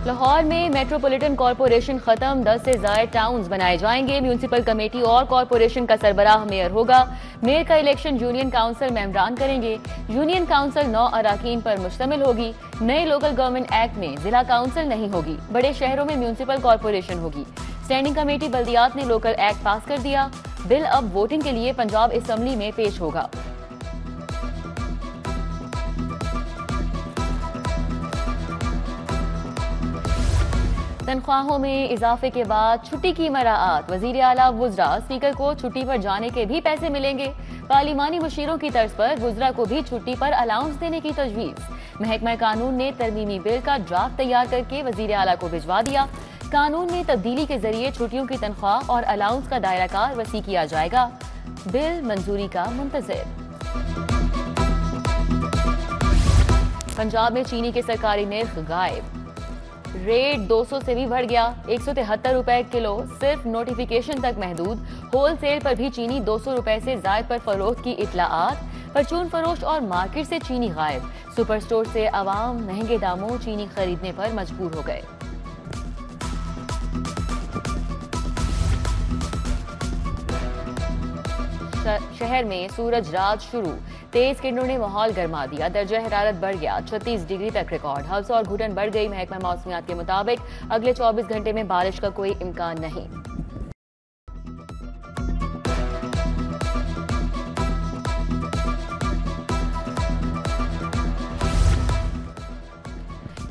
लाहौर में metropolitan corporation खत्म, 10 से ज्यादा टाउन्स बनाए जाएंगे। म्यूनिसिपल कमेटी और कॉरपोरेशन का सरबराह मेयर होगा। मेयर का इलेक्शन यूनियन काउंसिल मेंबरान करेंगे। यूनियन काउंसिल 9 अराकीन पर मुश्तमिल होगी। नए लोकल गवर्नमेंट एक्ट में जिला काउंसिल नहीं होगी। बड़े शहरों में म्यूनिसिपल कॉरपोरेशन होगी। स्टैंडिंग कमेटी बल्दियात ने लोकल एक्ट पास कर दिया। बिल अब वोटिंग के लिए पंजाब असेंबली में पेश होगा। तनख्वाहों में इजाफे के बाद छुट्टी की मराआत। वजीर आला वुज़रा स्पीकर को छुट्टी पर जाने के भी पैसे मिलेंगे। पार्लिमानी मुशीरों की तर्ज पर वुज़रा को भी छुट्टी पर अलाउंस देने की तजवीज़। महकमा कानून ने तरमीमी बिल का ड्राफ्ट तैयार करके वजीर आला को भिजवा दिया। कानून में तब्दीली के जरिए छुट्टियों की तनख्वाह और अलाउंस का दायरा कार वसी किया जाएगा। बिल मंजूरी का मुंतज़िर। पंजाब में चीनी के सरकारी निर्ख गायब। रेट 200 से भी बढ़ गया। 173 रुपए किलो सिर्फ नोटिफिकेशन तक महदूद। होल सेल पर भी चीनी 200 रुपए से जायद पर फरोख्त की इतलाआत। परचून फरोश और मार्केट से चीनी गायब। सुपर स्टोर से आवाम महंगे दामों चीनी खरीदने पर मजबूर हो गए। शहर में सूरज रात शुरू। तेज किरणों ने माहौल गर्मा दिया। दर्जा हरारत बढ़ गया। 36 डिग्री तक रिकॉर्ड। हफ्स और घुटन बढ़ गई। महकमा मौसमियात के मुताबिक अगले 24 घंटे में बारिश का कोई इम्कान नहीं।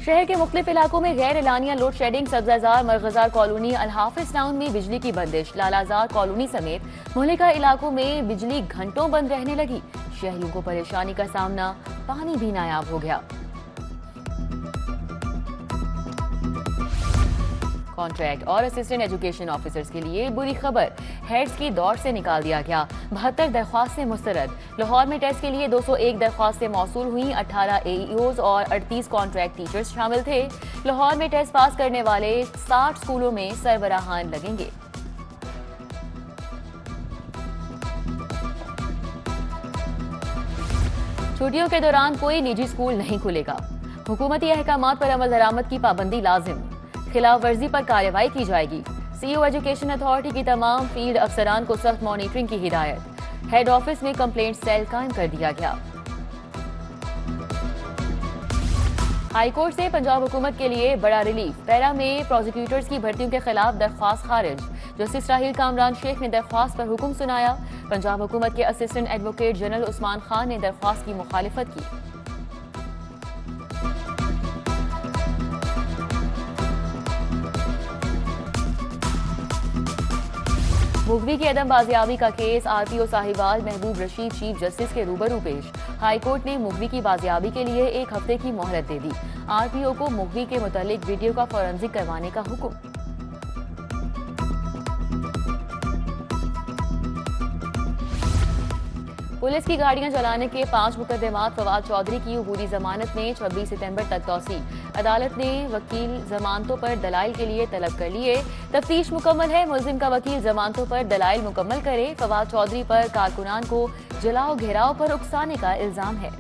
शहर के मुख्तलिफ इलाकों में गैर एलानिया load shedding. Sabzazar, Marghzar colony, Alhafiz town में बिजली की बंदिश। लालाजार कॉलोनी समेत मुहलिका इलाकों में बिजली घंटों बंद रहने लगी। शहरियों को परेशानी का सामना। पानी भी नायाब हो गया। कॉन्ट्रैक्ट और असिस्टेंट एजुकेशन ऑफिसर्स के लिए बुरी खबर। हेड्स की दौड़ से निकाल दिया गया। 72 दरख्वास्तें मुस्तरद। लाहौर में टेस्ट के लिए 201 दरख्वास्तें मौसूल हुई। 18 AEOs और 38 कॉन्ट्रैक्ट टीचर्स शामिल थे। लाहौर में टेस्ट पास करने वाले 60 स्कूलों में सरबराहान लगेंगे। छुट्टियों के दौरान कोई निजी स्कूल नहीं खुलेगा। हुकूमती अहकामात पर अमल दरामद की पाबंदी लाजिम। खिलाफ वर्जी पर कार्रवाई की जाएगी। CEO एजुकेशन अथॉरिटी की तमाम फील्ड अफसरान को सख्त मॉनिटरिंग की हिदायत। हेड ऑफिस में कंप्लेंट सेल कायम कर दिया गया। हाईकोर्ट से पंजाब हुकूमत के लिए बड़ा रिलीफ। पैरा में प्रोसिक्यूटर्स की भर्तियों के खिलाफ दरख्वास्त खारिज। जस्टिस राहिल कामरान शेख ने दरख्वास्त पर हुक्म सुनाया। पंजाब हुकूमत के assistant advocate general Usman Khan ने दरख्वास्त की मुखालिफत की। मुगवी की अदम बाजियाबी का केस। RPO साहिवाल महबूब रशीद चीफ जस्टिस के रूबरू पेश। हाईकोर्ट ने मुगवी की बाजियाबी के लिए 1 हफ्ते की मोहलत दे दी। RPO को मुगवी के मुतालिक वीडियो का फॉरेंसिक करवाने का हुक्म। पुलिस की गाड़ियां चलाने के 5 मुकदमात। फवाद चौधरी की अबूरी जमानत में 26 सितंबर तक तौसी। अदालत ने वकील जमानतों पर दलाइल के लिए तलब कर लिए। तफ्तीश मुकम्मल है। मुलजिम का वकील जमानतों पर दलाइल मुकम्मल करे। फवाद चौधरी पर कारकुनान को जलाओ घेराव पर उकसाने का इल्जाम है।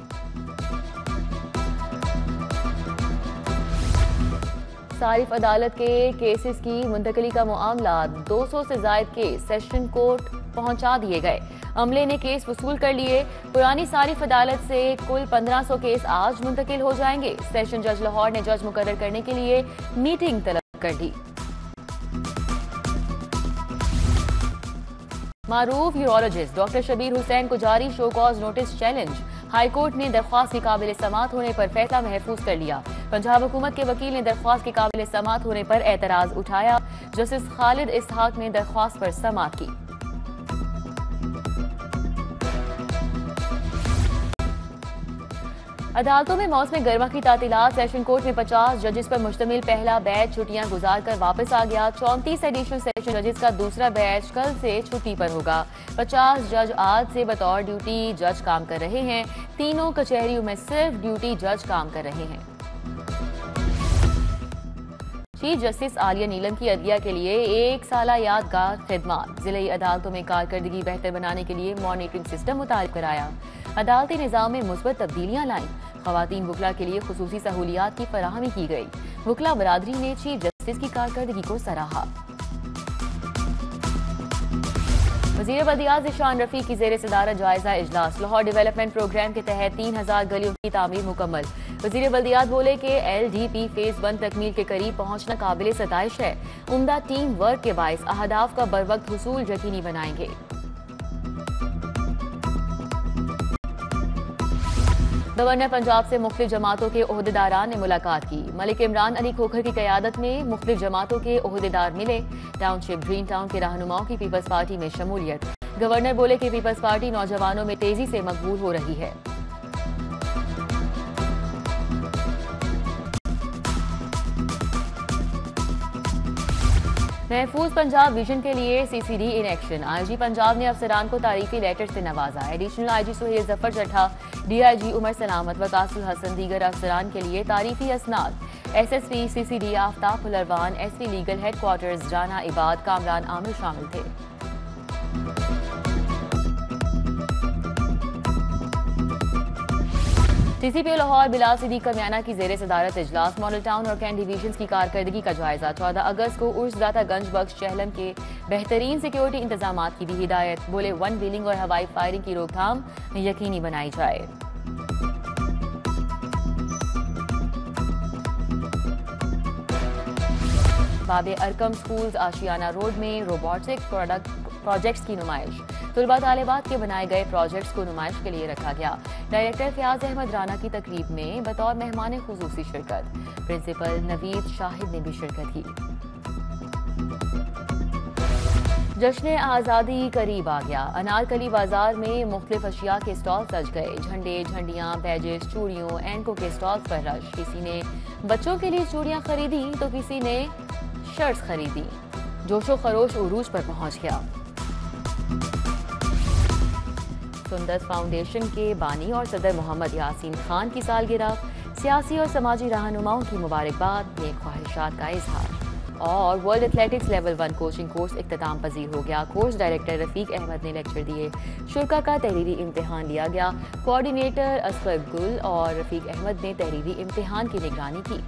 सारिफ अदालत के केसेस की मुंतकली का मामला। 200 से जायद केस सेशन कोर्ट पहुंचा दिए गए। अमले ने केस वसूल कर लिए। पुरानी सारिफ अदालत से कुल 1500 केस आज मुंतकिल हो जाएंगे। सेशन जज लाहौर ने जज मुकर्रर करने के लिए मीटिंग तलब कर दी। मारूफ यूरोलॉजिस्ट डॉक्टर शबीर हुसैन को जारी show cause notice challenge. High court ने दरख्वास्त के काबिल समात होने पर फैसला महफूज कर लिया। पंजाब हुकूमत के वकील ने दरख्वास्त के काबिल समात होने पर एतराज उठाया। जस्टिस खालिद इसहाक ने दरख्वास्त पर समात की। अदालतों में मौसम गर्मा की तातीलात। सेशन कोर्ट में 50 जजेस पर मुश्तमिल पहला बैच छुट्टियां गुजार कर वापस आ गया। 34 एडिशनल सेशन जजेस का दूसरा बैच कल से छुट्टी पर होगा। 50 जज आज से बतौर ड्यूटी जज काम कर रहे हैं। तीनों कचहरियों में सिर्फ ड्यूटी जज काम कर रहे हैं। चीफ जस्टिस आलिया नीलम की अदलिया के लिए 1 साला यादगार खिदमत। जिले अदालतों में कारकर्दगी बेहतर बनाने के लिए मॉनिटरिंग सिस्टम मुतारिफ कराया। अदालती निज़ाम में मुस्बत तब्दीलियां लाईं। खवातीन वकला के लिए खुसूसी सहूलियात की फराहमी की गई। वकला बरादरी ने चीफ जस्टिस की कारकर्दगी को सराहा। वज़ीर बल्दियात ज़िशान रफ़ीक की ज़ेर सदारत जायजा इजलास। लाहौर डेवलपमेंट प्रोग्राम के तहत 3000 गलियों की तामीर मुकम्मल। वज़ीर बल्दियात बोले कि LDP फेज 1 तकमील के करीब पहुंचना काबिल सताइश है। उम्दा टीम वर्क के बाइस अहदाफ का बरवक्त हुसूल यकीनी बनाएंगे। गवर्नर पंजाब से मुख्तलिफ जमातों के ओहदेदारान ने मुलाकात की। मलिक इमरान अली खोखर की क़यादत में मुख्तलिफ जमातों के ओहदेदार मिले। टाउनशिप ग्रीन टाउन के रहनुमाओं की पीपल्स पार्टी में शमूलियत। गवर्नर बोले कि पीपल्स पार्टी नौजवानों में तेजी से मकबूल हो रही है। महफूज पंजाब विजन के लिए CCD in action. IG Punjab ने अफसरान को तारीफी लेटर से नवाजा। Additional IG Suhail Zafar Chattha, DIG Umar Salamat, Waqasul Hasan दीगर अफसरान के लिए तारीफी असनाद। SSP CCD Aftab Fularwan, SP legal headquarters जाना इबाद, कामरान आमिर शामिल थे। CCP लाहौर बिलाल सिद्दीक कमियाना की जेर सदारत इजलास। मॉडल टाउन और कैंट डिवीजन की कारकर्दगी का जायजा। 14 अगस्त को उर्सदाता गंज बख्श चहलम के बेहतरीन सिक्योरिटी इंतजाम की दी हिदायत। बोले वन व्हीलिंग और हवाई फायरिंग की रोकथाम यकीनी बनाई जाए। बाबे अरकम स्कूल्स आशियाना रोड में रोबोटिक प्रोजेक्ट्स की नुमाइश। तुलबा तालिबात के बनाए गए प्रोजेक्ट्स को नुमाइश के लिए रखा गया। डायरेक्टर फयाज अहमद राना की तकरीब में बतौर मेहमान खुसूसी शिरकत। प्रिंसिपल नवीद शाहिद ने भी शिरकत की। जश्न आज़ादी करीब आ गया। अनारकली बाजार में मुख्तलिफ अशिया के स्टॉल सज गए। झंडे, झंडियां, बैजेस, चूड़ियों, एंको के स्टॉल पर रश। किसी ने बच्चों के लिए चूड़ियां खरीदी तो किसी ने शर्ट्स खरीदी। जोशो खरोश उरूज पर पहुंच गया। सुंदस फाउंडेशन के बानी और सदर मोहम्मद यासीन खान की सालगिरह। सियासी और समाजी रहनुमाओं की मुबारकबाद, नेक ख्वाहिशात का इजहार। और world athletics level 1 coaching course इख्तिताम पजीर हो गया। कोर्स डायरेक्टर रफीक अहमद ने लेक्चर दिए। शुरा का तहरीरी इम्तिहान लिया गया। कोऑर्डिनेटर असगर गुल और रफीक अहमद ने तहरीरी इम्तिहान की निगरानी की।